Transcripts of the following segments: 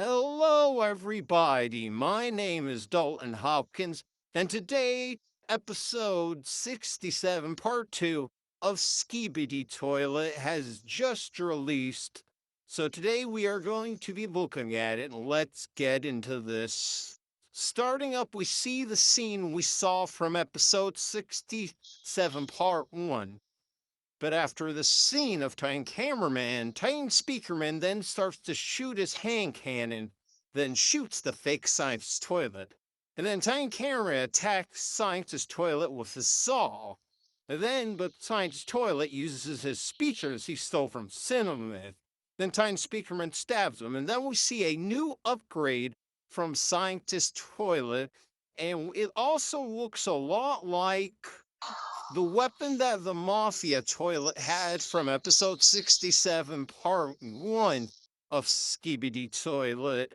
Hello, everybody. My name is Dalton Hopkins, and today, episode 67, part 2 of Skibidi Toilet has just released. So, today we are going to be looking at it, and let's get into this. Starting up, we see the scene we saw from episode 67, part 1. But after the scene of Titan Speakerman then starts to shoot his hand cannon, then shoots the fake scientist's toilet. And then Titan Cameraman attacks scientist's toilet with his saw. But scientist's toilet uses his speakers he stole from Cinnamon. Then Titan Speakerman stabs him, and then we see a new upgrade from scientist's toilet, and it also looks a lot like the weapon that the Mafia toilet had from episode 67, part 1 of Skibidi Toilet.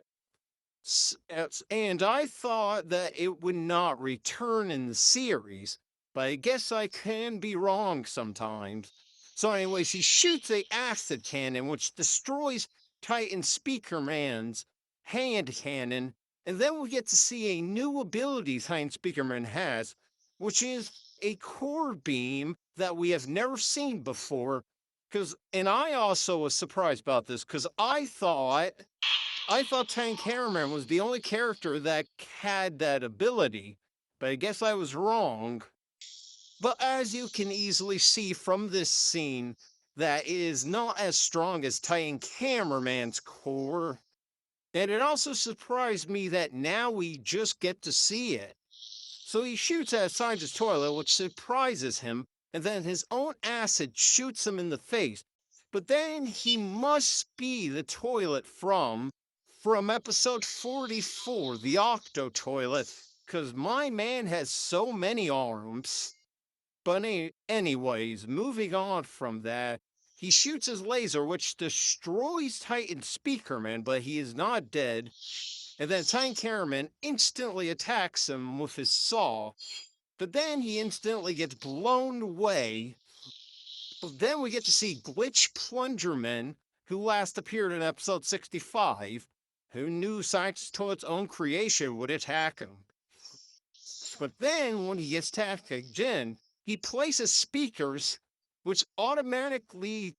And I thought that it would not return in the series, but I guess I can be wrong sometimes. So, anyways, he shoots a acid cannon, which destroys Titan Speakerman's hand cannon, and then we get to see a new ability Titan Speakerman has, which is a core beam that we have never seen before. And I also was surprised about this because I thought Tank Cameraman was the only character that had that ability, but I guess I was wrong. But as you can easily see from this scene, that it is not as strong as Titan Cameraman's core. And it also surprised me that now we just get to see it. So he shoots at Sanjay's toilet, which surprises him, and then his own acid shoots him in the face. But then he must be the toilet from episode 44, the Octo Toilet, because my man has so many arms. But anyways, moving on from that, he shoots his laser, which destroys Titan Speakerman, but he is not dead. And then Titan Cameraman instantly attacks him with his saw, but then he instantly gets blown away. But then we get to see Glitch Plungerman, who last appeared in episode 65. Who knew Science Toad's own creation would attack him? But then, when he gets attacked again, he places speakers, which automatically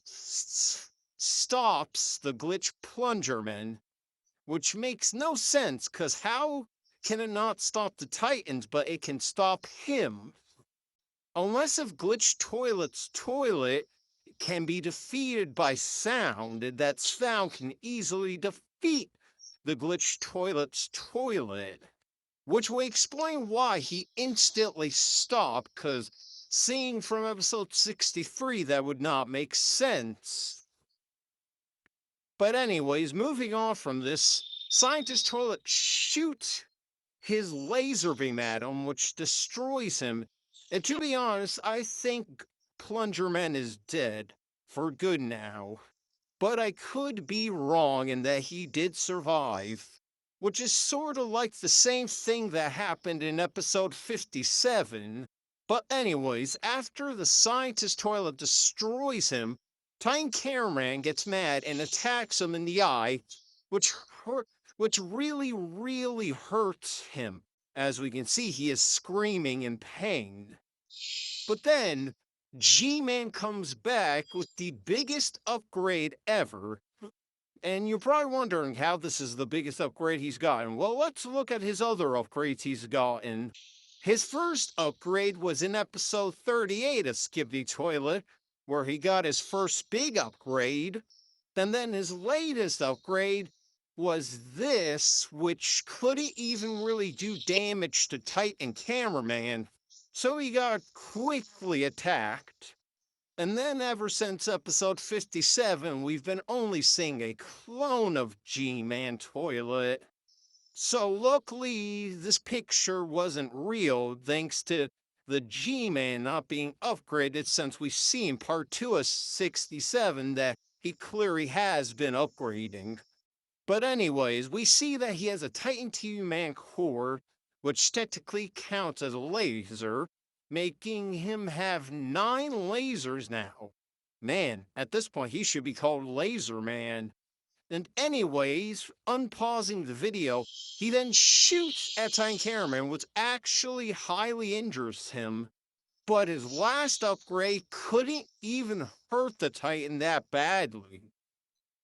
stops the Glitch Plungerman, which makes no sense, because how can it not stop the Titans, but it can stop him? Unless if Glitch Toilet's toilet can be defeated by sound, and that sound can easily defeat the Glitch Toilet's toilet. Which will explain why he instantly stopped, because seeing from episode 63, that would not make sense. But anyways, moving on from this, Scientist Toilet shoots his laser beam at him, which destroys him. And to be honest, I think Plungerman is dead for good now. But I could be wrong in that he did survive, which is sort of like the same thing that happened in episode 57. But anyways, after the scientist toilet destroys him, Time Cameraman gets mad and attacks him in the eye, which hurt, which really hurts him. As we can see, he is screaming in pain. But then G-Man comes back with the biggest upgrade ever. And you're probably wondering how this is the biggest upgrade he's gotten. Well, let's look at his other upgrades he's gotten. His first upgrade was in episode 38 of Skibidi Toilet, where he got his first big upgrade. And then his latest upgrade was this, which couldn't even really do damage to Titan Cameraman, so he got quickly attacked. And then ever since episode 57, we've been only seeing a clone of G-Man Toilet. So luckily, this picture wasn't real thanks to the G-Man not being upgraded, since we see in part 2 of 67 that he clearly has been upgrading. But anyways, we see that he has a Titan TV Man core, which technically counts as a laser, making him have 9 lasers now. Man, at this point he should be called Laser Man. And anyways, unpausing the video, he then shoots at Titan Cameraman, which actually highly injures him. But his last upgrade couldn't even hurt the Titan that badly.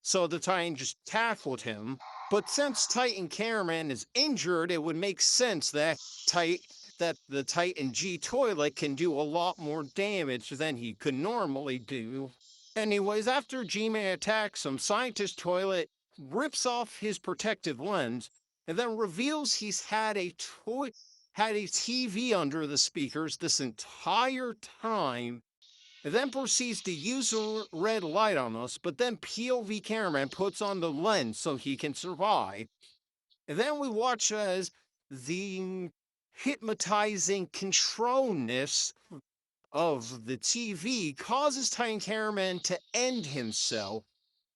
So the Titan just tackled him. But since Titan Cameraman is injured, it would make sense that the Titan G toilet can do a lot more damage than he could normally do. Anyways, after G-Man attacks him, Scientist Toilet rips off his protective lens and then reveals he's had a TV under the speakers this entire time, and then proceeds to use a red light on us, but then POV cameraman puts on the lens so he can survive. And then we watch as the hypnotizing controlness of the TV causes Titan Cameraman to end himself,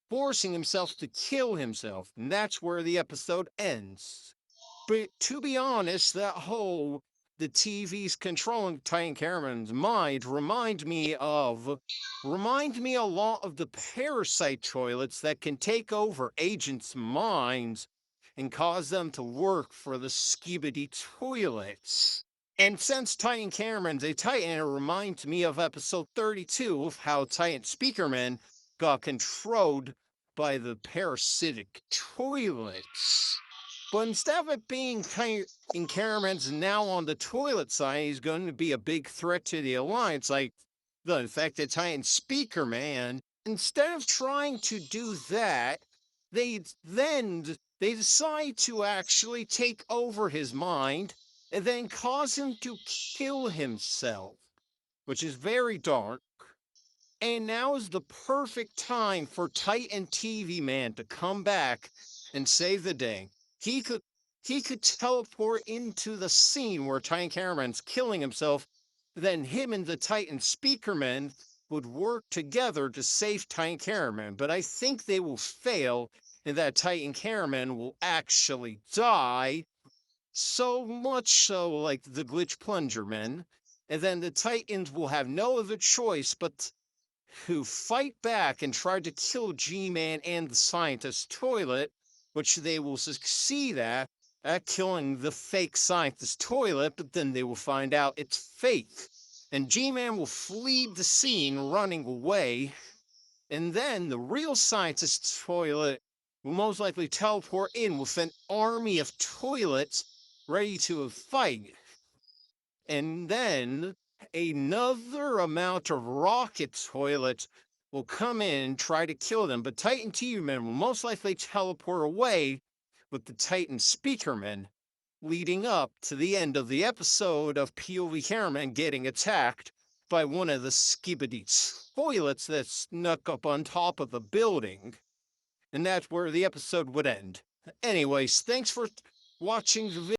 forcing himself to kill himself. And that's where the episode ends. But to be honest, the TV's controlling Titan Cameraman's mind remind me a lot of the parasite toilets that can take over agents' minds and cause them to work for the skibidi toilets. And since Titan Cameraman's a Titan, it reminds me of episode 32 of how Titan Speakerman got controlled by the parasitic toilets. But instead of it being Titan Cameraman's now on the toilet side, he's going to be a big threat to the Alliance, like the infected Titan Speakerman. Instead of trying to do that, they decide to actually take over his mind and then cause him to kill himself, which is very dark. And now is the perfect time for Titan TV Man to come back and save the day. He could teleport into the scene where Titan Cameraman's killing himself, then him and the Titan Speakerman would work together to save Titan Cameraman. But I think they will fail, and that Titan Cameraman will actually die. So much so like the Glitch Plunger Men. And then the Titans will have no other choice but to fight back and try to kill G-Man and the Scientist Toilet, which they will succeed at killing the fake Scientist Toilet, but then they will find out it's fake. And G-Man will flee the scene running away, and then the real Scientist Toilet will most likely teleport in with an army of toilets ready to fight. And then another amount of rocket toilets will come in and try to kill them. But Titan TV-Men will most likely teleport away with the Titan Speakermen, leading up to the end of the episode of POV Cameraman getting attacked by one of the skibidi toilets that snuck up on top of the building. And that's where the episode would end. Anyways, thanks for watching the video.